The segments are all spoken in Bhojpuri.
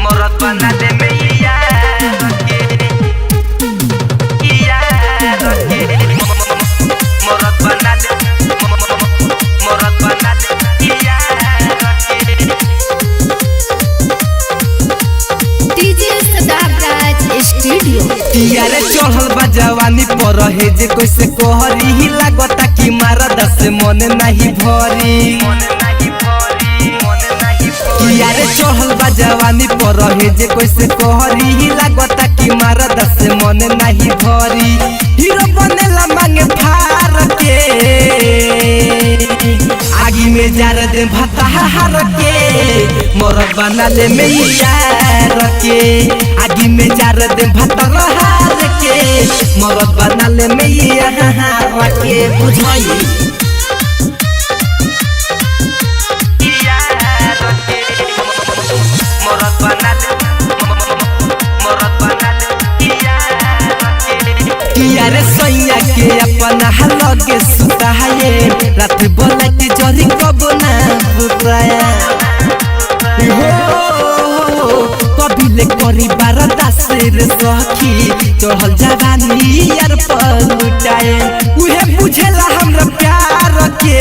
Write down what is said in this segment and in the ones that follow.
मरद बना दे मैया रखे मरद बना दे मैया रखे। DJ Sadabraj studio. यारे चढ़ल बा जवानी पर है जे कैसे कोहरी ही लागता कि मारद से मन नहीं भरी। यारे चढ़ल बा जवानी पर है जे कैसे कोहरी ही लागता कि मारद से मन नहीं भरी। हीरो बनेला मांगे फार के आगी में जार दे भतार के मरद बना ले मैया रखे। आगी में जार दे भतार के मरद बना ले मैया रखे। बुझाई यारे सैया के अपना लगे सुताए रात बोला के जरी कब ना बुताया हो कभी ले करी बारदा से रे सखी चढ़ल जवानी यार पलटाए उहे बुझेला हमरा प्यार के।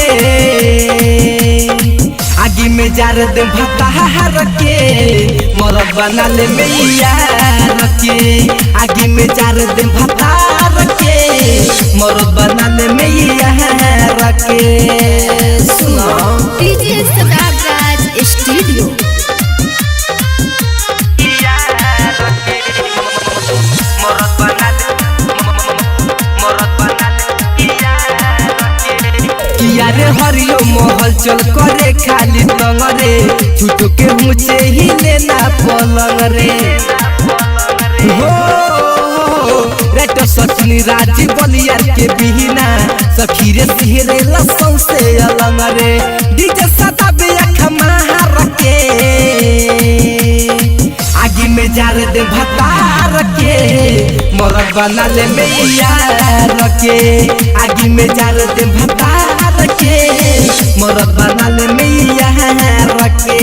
आगी में जार दे भतार के मरद बना ले मैया रखे। आगी में जार दे भतार के मरद बना ले मैया रखे। सुनो डीजे सदाबराज स्टूडियो। यारे हरियो महल चल करे खाली तंगरे छुटो के मुझे ही लेना पलंग रे हो रेटो सचनी राजी बलियार के बिहिना सखीरे सिहरे लसों से अलंग रे। डीजे सदा बे अख मार के आगी में जार दे भतार के मरद बना ले मैया रखे। आगी में जार दे भतार के मरद बना ले मैया रखे।